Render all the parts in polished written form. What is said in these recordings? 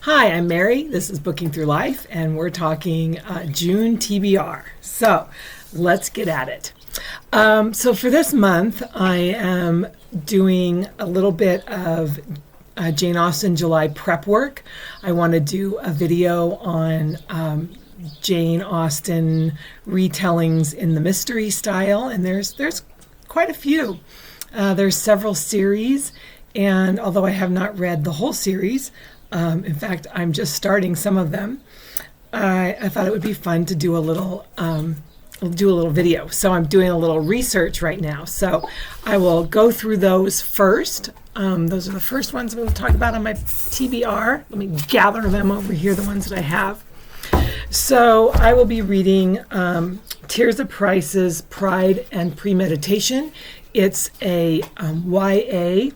Hi, I'm Mary. This is Booking Through Life, and we're talking June TBR. So let's get at it. So for this month, I am doing a little bit of Jane Austen July prep work. I want to do a video on Jane Austen retellings in the mystery style, and there's quite a few. There's several series, and although I have not read the whole series, in fact, I'm just starting some of them, I thought it would be fun to do a little video. So I'm doing a little research right now. So I will go through those first. Those are the first ones I'm going to talk about on my TBR. Let me gather them over here, the ones that I have. So I will be reading Tirzah Price's Pride and Premeditation. It's a YA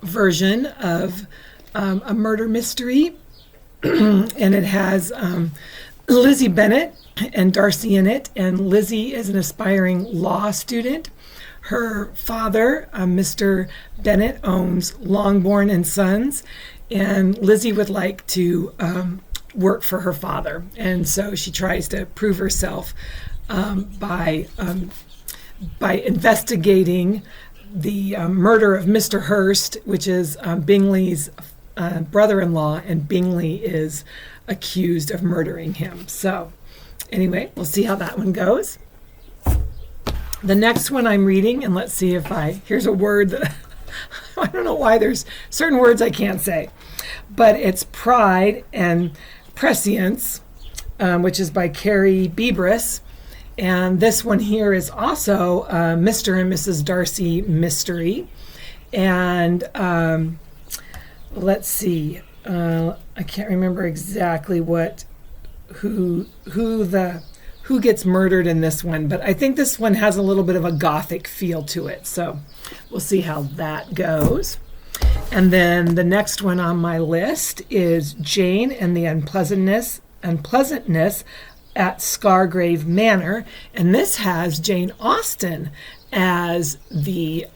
version of a murder mystery, and it has Lizzie Bennet and Darcy in it, and Lizzie is an aspiring law student. Her father, Mr. Bennet, owns Longbourn and Sons, and Lizzie would like to work for her father, and so she tries to prove herself by investigating the murder of Mr. Hurst, which is Bingley's brother-in-law, and Bingley is accused of murdering him. So anyway, we'll see how that one goes. The next one I'm reading, and let's see if here's a word that I don't know why there's certain words I can't say, but it's Pride and Prescience, which is by Carrie Bebris. And this one here is also Mr. and Mrs. Darcy mystery. And let's see, I can't remember exactly who gets murdered in this one, but I think this one has a little bit of a gothic feel to it. So we'll see how that goes. And then the next one on my list is Jane and the Unpleasantness at Scargrave Manor, and this has Jane Austen as the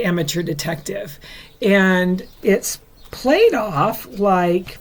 amateur detective, and it's played off like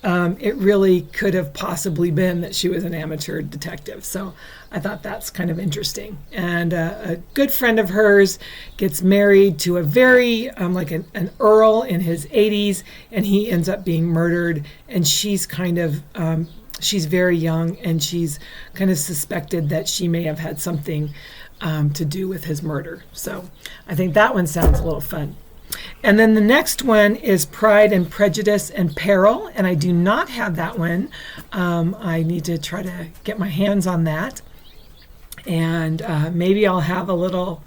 it really could have possibly been that she was an amateur detective. So I thought that's kind of interesting. And a good friend of hers gets married to a very, like an earl in his 80s, and he ends up being murdered. And she's kind of, she's very young, and she's kind of suspected that she may have had something to do with his murder. So I think that one sounds a little fun. And then the next one is Pride and Prejudice and Peril, and I do not have that one. I need to try to get my hands on that, and maybe I'll have a little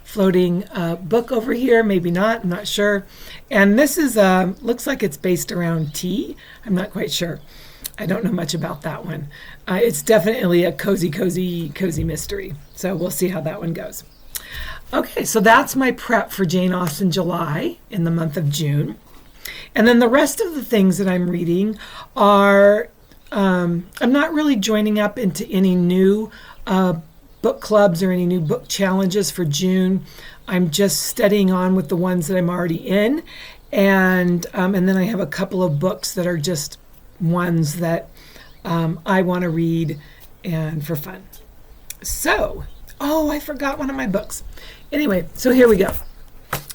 floating book over here, maybe not, I'm not sure. And this is looks like it's based around tea. I'm not quite sure. I don't know much about that one. It's definitely a cozy mystery, so we'll see how that one goes. Okay, so that's my prep for Jane Austen July in the month of June. And then the rest of the things that I'm reading are, I'm not really joining up into any new book clubs or any new book challenges for June. I'm just studying on with the ones that I'm already in. And then I have a couple of books that are just ones that I want to read and for fun. So, I forgot one of my books. Anyway, so here we go.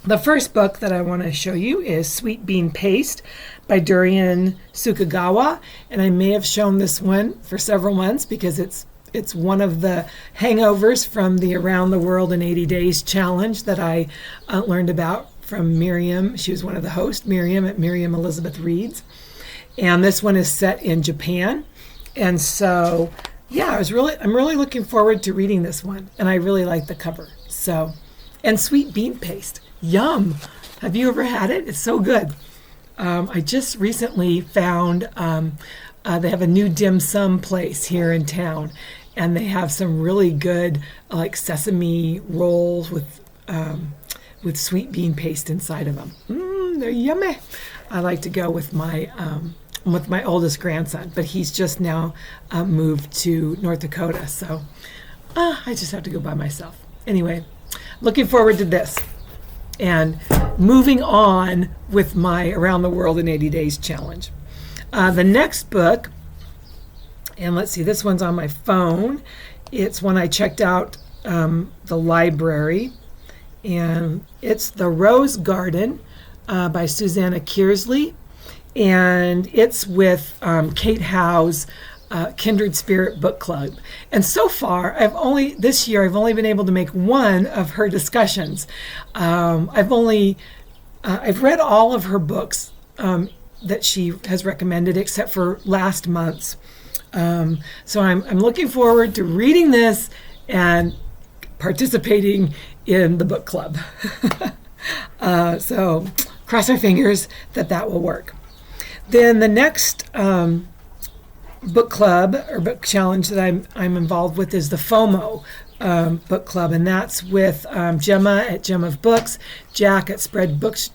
The first book that I want to show you is Sweet Bean Paste by Duriam Sukegawa, and I may have shown this one for several months because it's one of the hangovers from the Around the World in 80 Days challenge that I learned about from Miriam. She was one of the hosts, Miriam at Miriam Elizabeth Reads, and this one is set in Japan, and so yeah, I'm really looking forward to reading this one, and I really like the cover. So, and sweet bean paste, yum! Have you ever had it? It's so good. I just recently found they have a new dim sum place here in town, and they have some really good like sesame rolls with sweet bean paste inside of them. They're yummy. I like to go with my oldest grandson, but he's just now moved to North Dakota, so I just have to go by myself. Anyway, looking forward to this. and moving on with my Around the World in 80 Days challenge. The next book, and let's see, this one's on my phone. It's one I checked out the library, and it's The Rose Garden by Susanna Kearsley, and it's with Kate Howe's Kindred Spirit Book Club. And so far, this year I've only been able to make one of her discussions. I've read all of her books that she has recommended, except for last month's. So I'm looking forward to reading this and participating in the book club. So cross our fingers that will work. Then the next book club or book challenge that I'm involved with is the FOMO book club, and that's with Gemma at Gemma of Books, Jack at spreadbookjoy.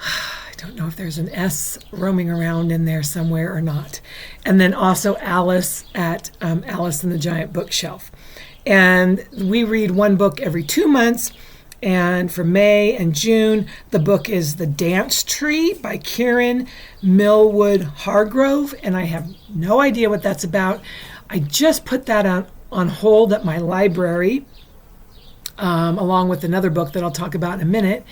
I don't know if there's an S roaming around in there somewhere or not. And then also Alice at Alice and the Giant Bookshelf. And we read one book every 2 months. And for May and June, the book is The Dance Tree by Kirian, Millwood, Hargrave. And I have no idea what that's about. I just put that on hold at my library, along with another book that I'll talk about in a minute.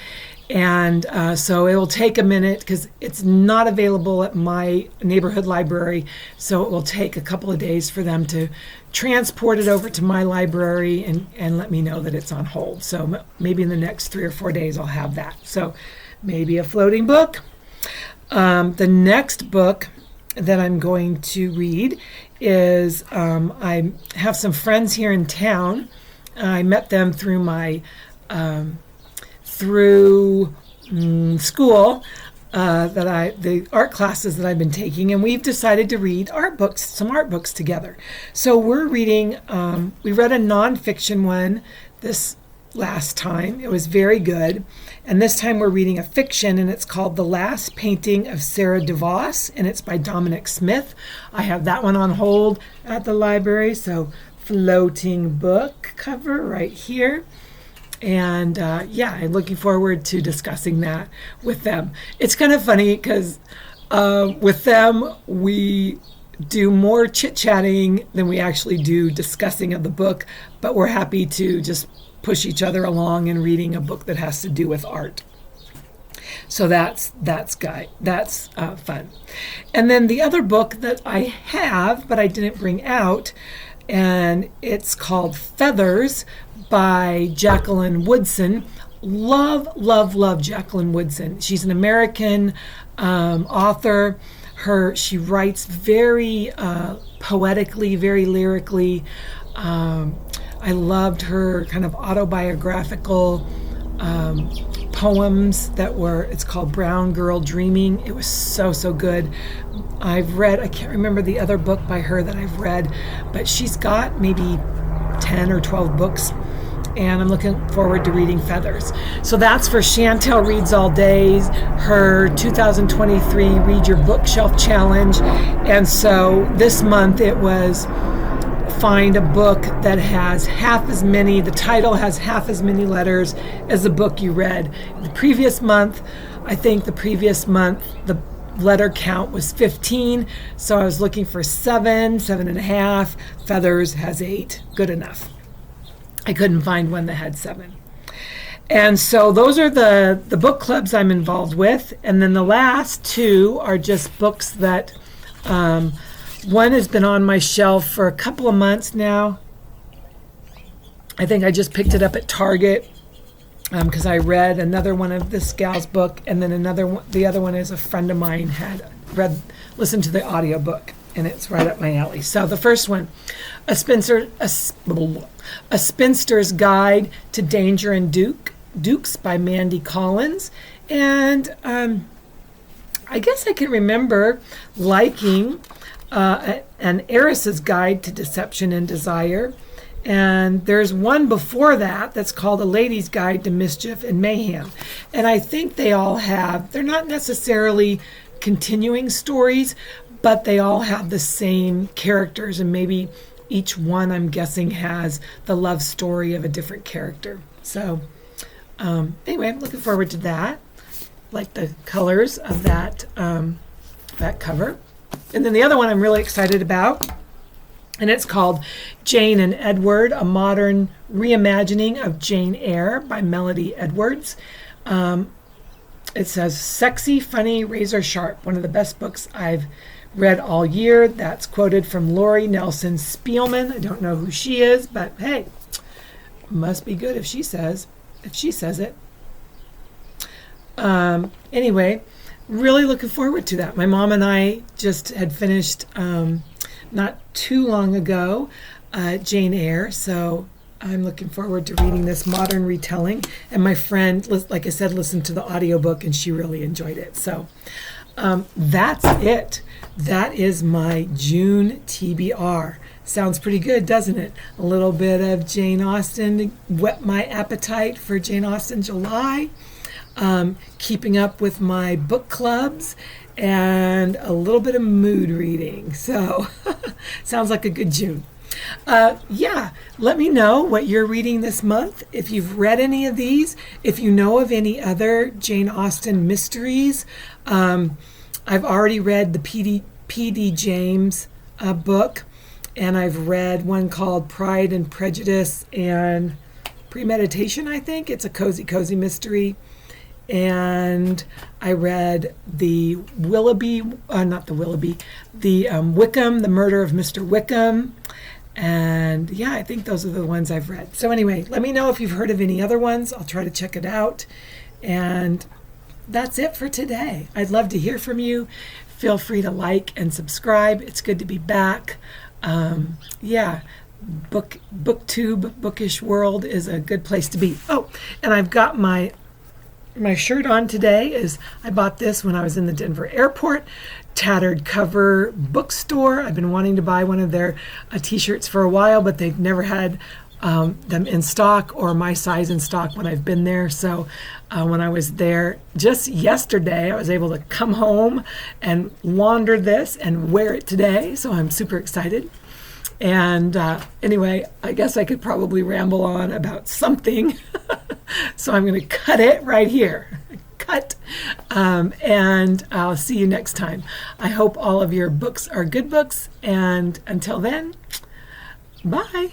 And so it will take a minute because it's not available at my neighborhood library. So it will take a couple of days for them to transport it over to my library and let me know that it's on hold. So maybe in the next 3 or 4 days I'll have that. So maybe a floating book. The next book that I'm going to read is I have some friends here in town. I met them through my school, the art classes that I've been taking, and we've decided to read some art books together. So we're reading, we read a nonfiction one this last time. It was very good. And this time we're reading a fiction, and it's called The Last Painting of Sarah DeVos, and it's by Dominic Smith. I have that one on hold at the library, so floating book cover right here. And I'm looking forward to discussing that with them. It's kind of funny because with them, we do more chit-chatting than we actually do discussing of the book, but we're happy to just push each other along in reading a book that has to do with art. So that's fun. And then the other book that I have, but I didn't bring out, and it's called Feathers by Jacqueline Woodson. Love Jacqueline Woodson. She's an American author. She writes very poetically, very lyrically. I loved her kind of autobiographical poems it's called Brown Girl Dreaming. It was so good. I can't remember the other book by her that I've read, but she's got maybe 10 or 12 books, and I'm looking forward to reading Feathers. So that's for Chantel Reads All Days, her 2023 Read Your Bookshelf Challenge. And so this month it was find a book that has the title has half as many letters as the book you read. The previous month, the letter count was 15, so I was looking for 7.5. Feathers has 8, good enough. I couldn't find one that had 7. And so those are the book clubs I'm involved with. And then the last 2 are just books that one has been on my shelf for a couple of months now. I think I just picked it up at Target because I read another one of this gal's book, and then the other one is a friend of mine had listened to the audiobook, and it's right up my alley. So the first one, A Spinster's Guide to Danger and Dukes by Mandy Collins. And I guess I can remember liking An Heiress's Guide to Deception and Desire. And there's one before that that's called A Lady's Guide to Mischief and Mayhem. And I think they're not necessarily continuing stories, but they all have the same characters and maybe each one, I'm guessing, has the love story of a different character. So anyway, I'm looking forward to that. Like the colors of that cover. And then the other one I'm really excited about, and it's called Jane and Edward, a modern reimagining of Jane Eyre by Melody Edwards. It says, sexy, funny, razor sharp, one of the best books I've read all year. That's quoted from Lori Nelson Spielman. I don't know who she is, but hey, must be good if she says it. Anyway, really looking forward to that. My mom and I just had finished not too long ago Jane Eyre, so I'm looking forward to reading this modern retelling. And my friend, like I said, listened to the audiobook and she really enjoyed it. So that's it. That is my June TBR. Sounds pretty good, doesn't it? A little bit of Jane Austen, whet my appetite for Jane Austen July, keeping up with my book clubs, and a little bit of mood reading. So sounds like a good June. Yeah, let me know what you're reading this month. If you've read any of these, if you know of any other Jane Austen mysteries. I've already read the P.D. James book, and I've read one called Pride and Prejudice and Premeditation, I think. It's a cozy mystery. And I read the Wickham, The Murder of Mr. Wickham. And yeah, I think those are the ones I've read. So anyway, let me know if you've heard of any other ones. I'll try to check it out. And that's it for today. I'd love to hear from you. Feel free to like and subscribe. It's good to be back. Yeah, booktube, bookish world is a good place to be. Oh, and I've got my shirt on today. I bought this when I was in the Denver airport. Tattered Cover Bookstore. I've been wanting to buy one of their t-shirts for a while, but they've never had them in stock or my size in stock when I've been there. So when I was there just yesterday, I was able to come home and launder this and wear it today. So I'm super excited. And anyway, I guess I could probably ramble on about something. So I'm going to cut it right here. Cut. And I'll see you next time. I hope all of your books are good books. And until then, bye.